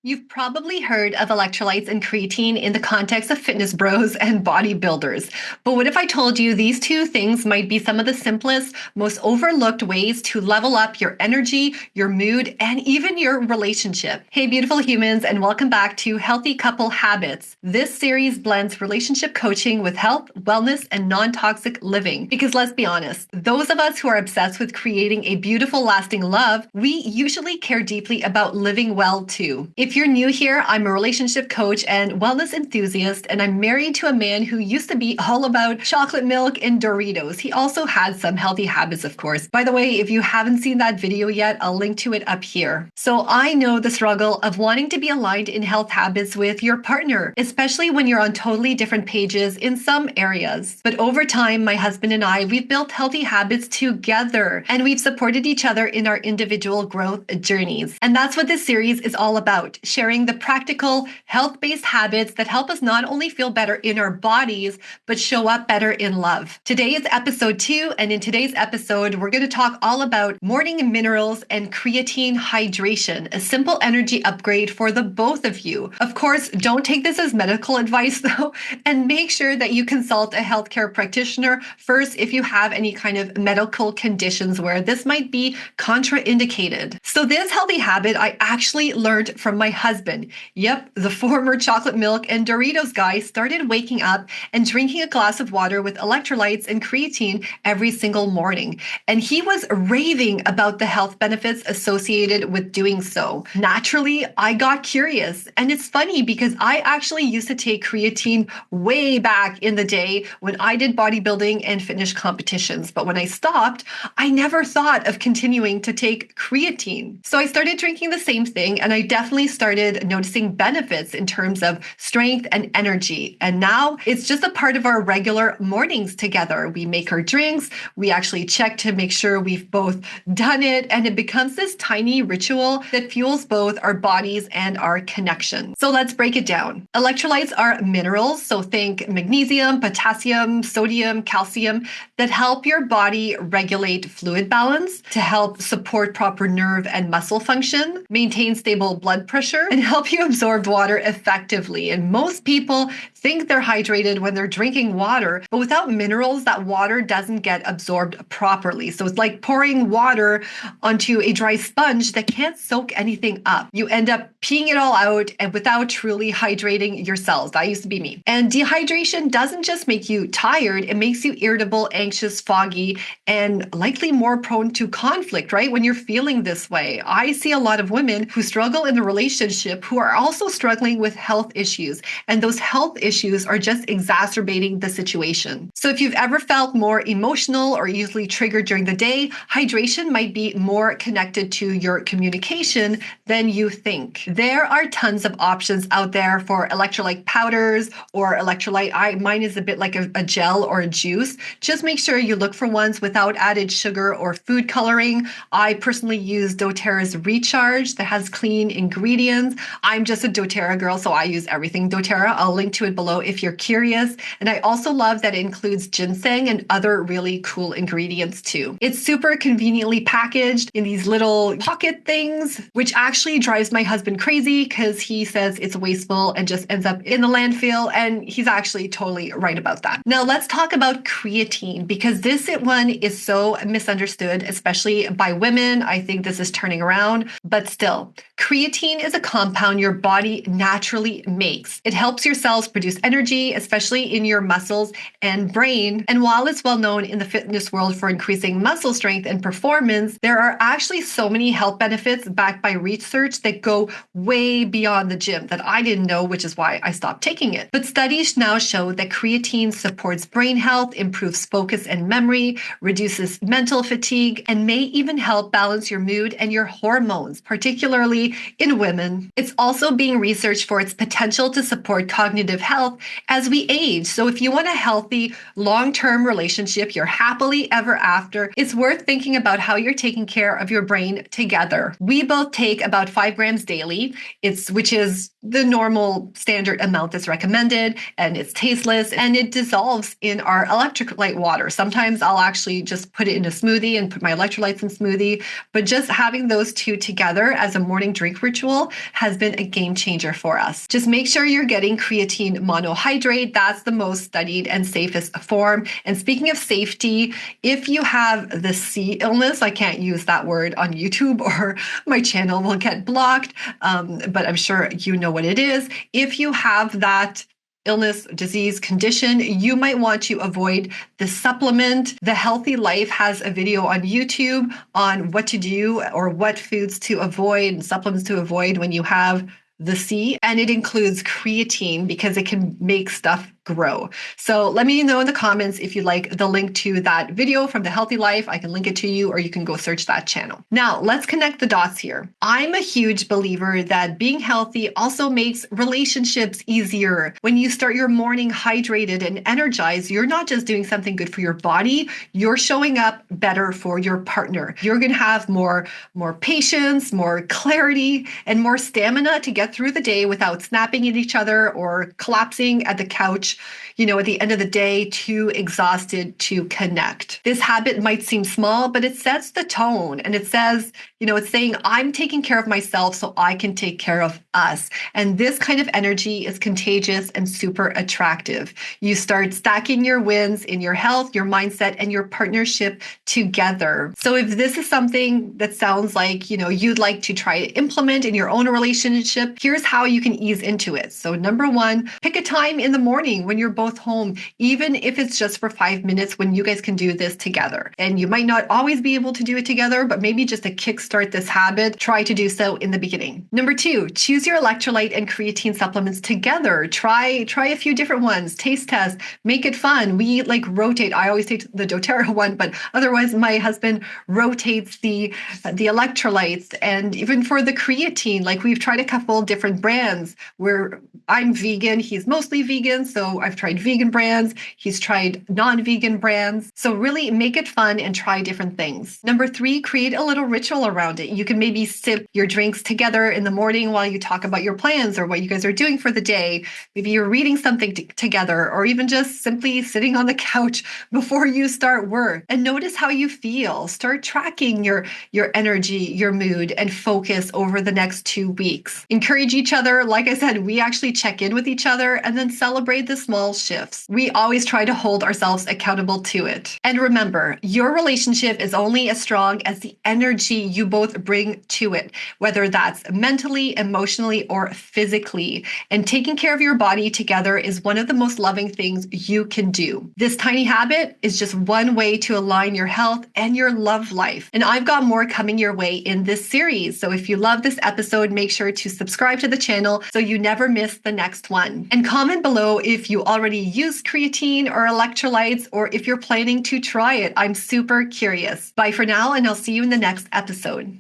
You've probably heard of electrolytes and creatine in the context of fitness bros and bodybuilders. But what if I told you these two things might be some of the simplest, most overlooked ways to level up your energy, your mood, and even your relationship? Hey, beautiful humans, and welcome back to Healthy Couple Habits. This series blends relationship coaching with health, wellness, and non-toxic living. Because let's be honest, those of us who are obsessed with creating a beautiful, lasting love, we usually care deeply about living well too. If you're new here, I'm a relationship coach and wellness enthusiast, and I'm married to a man who used to be all about chocolate milk and Doritos. He also had some healthy habits, of course. By the way, if you haven't seen that video yet, I'll link to it up here. So I know the struggle of wanting to be aligned in health habits with your partner, especially when you're on totally different pages in some areas. But over time, my husband and I, we've built healthy habits together, and we've supported each other in our individual growth journeys. And that's what this series is all about. Sharing the practical, health-based habits that help us not only feel better in our bodies, but show up better in love. Today is episode 2, and in today's episode, we're going to talk all about morning minerals and creatine hydration, a simple energy upgrade for the both of you. Of course, don't take this as medical advice though, and make sure that you consult a healthcare practitioner first if you have any kind of medical conditions where this might be contraindicated. So this healthy habit I actually learned from my husband. Yep, the former chocolate milk and Doritos guy started waking up and drinking a glass of water with electrolytes and creatine every single morning. And he was raving about the health benefits associated with doing so. Naturally, I got curious. And it's funny because I actually used to take creatine way back in the day when I did bodybuilding and fitness competitions. But when I stopped, I never thought of continuing to take creatine. So I started drinking the same thing, and I definitely started noticing benefits in terms of strength and energy. And now it's just a part of our regular mornings together. We make our drinks, we actually check to make sure we've both done it, and it becomes this tiny ritual that fuels both our bodies and our connection. So let's break it down. Electrolytes are minerals, so think magnesium, potassium, sodium, calcium, that help your body regulate fluid balance, to help support proper nerve and muscle function, maintain stable blood pressure, and help you absorb water effectively. And most people think they're hydrated when they're drinking water, but without minerals, that water doesn't get absorbed properly. So it's like pouring water onto a dry sponge that can't soak anything up. You end up peeing it all out and without truly hydrating your cells. That used to be me. And dehydration doesn't just make you tired, it makes you irritable, anxious, foggy, and likely more prone to conflict, right? When you're feeling this way. I see a lot of women who struggle in the relationship who are also struggling with health issues. And those health issues are just exacerbating the situation. So if you've ever felt more emotional or easily triggered during the day, hydration might be more connected to your communication than you think. There are tons of options out there for electrolyte powders or electrolyte. Mine is a bit like a gel or a juice. Just make sure you look for ones without added sugar or food coloring. I personally use doTERRA's Recharge that has clean ingredients. I'm just a doTERRA girl, so I use everything doTERRA. I'll link to it below if you're curious. And I also love that it includes ginseng and other really cool ingredients too. It's super conveniently packaged in these little pocket things, which actually drives my husband crazy because he says it's wasteful and just ends up in the landfill. And he's actually totally right about that. Now let's talk about creatine, because this one is so misunderstood, especially by women. I think this is turning around, but still, creatine is a compound your body naturally makes. It helps your cells produce energy, especially in your muscles and brain. And while it's well known in the fitness world for increasing muscle strength and performance, there are actually so many health benefits backed by research that go way beyond the gym that I didn't know, which is why I stopped taking it. But studies now show that creatine supports brain health, improves focus and memory, reduces mental fatigue, and may even help balance your mood and your hormones, particularly in women. It's also being researched for its potential to support cognitive health health as we age. So if you want a healthy, long-term relationship, you're happily ever after, it's worth thinking about how you're taking care of your brain together. We both take about 5 grams daily, which is the normal standard amount that's recommended, and it's tasteless, and it dissolves in our electrolyte water. Sometimes I'll actually just put it in a smoothie and put my electrolytes in smoothie, but just having those two together as a morning drink ritual has been a game changer for us. Just make sure you're getting creatine monohydrate. That's the most studied and safest form. And speaking of safety, if you have the C illness, I can't use that word on YouTube or my channel will get blocked, but I'm sure you know what it is. If you have that illness, disease, condition, you might want to avoid the supplement. The Healthy Life has a video on YouTube on what to do or what foods to avoid and supplements to avoid when you have the C, and it includes creatine because it can make stuff grow. So let me know in the comments if you'd like the link to that video from the Healthy Life. I can link it to you, or you can go search that channel. Now, let's connect the dots here. I'm a huge believer that being healthy also makes relationships easier. When you start your morning hydrated and energized, you're not just doing something good for your body, you're showing up better for your partner. You're going to have more patience, more clarity, and more stamina to get through the day without snapping at each other or collapsing at the couch, at the end of the day, too exhausted to connect. This habit might seem small, but it sets the tone, and it says, it's saying, I'm taking care of myself so I can take care of us. And this kind of energy is contagious and super attractive. You start stacking your wins in your health, your mindset, and your partnership together. So if this is something that sounds like, you'd like to try to implement in your own relationship, here's how you can ease into it. So number 1, pick a time in the morning when you're both home, even if it's just for 5 minutes, when you guys can do this together. And you might not always be able to do it together, but maybe just to kickstart this habit, try to do so in the beginning. Number 2, choose your electrolyte and creatine supplements together. Try a few different ones, taste test, make it fun. We rotate. I always take the doTERRA one, but otherwise my husband rotates the electrolytes. And even for the creatine, we've tried a couple different brands where I'm vegan, he's mostly vegan, so I've tried vegan brands, he's tried non-vegan brands. So really make it fun and try different things. Number 3, create a little ritual around it. You can maybe sip your drinks together in the morning while you talk about your plans or what you guys are doing for the day. Maybe you're reading something together, or even just simply sitting on the couch before you start work. And notice how you feel. Start tracking your energy, your mood, and focus over the next 2 weeks. Encourage each other. Like I said, we actually check in with each other and then celebrate the small shifts. We always try to hold ourselves accountable to it. And remember, your relationship is only as strong as the energy you both bring to it, whether that's mentally, emotionally, or physically. And taking care of your body together is one of the most loving things you can do. This tiny habit is just one way to align your health and your love life. And I've got more coming your way in this series. So if you love this episode, make sure to subscribe to the channel so you never miss the next one. And comment below if you already use creatine or electrolytes, or if you're planning to try it. I'm super curious. Bye for now, and I'll see you in the next episode.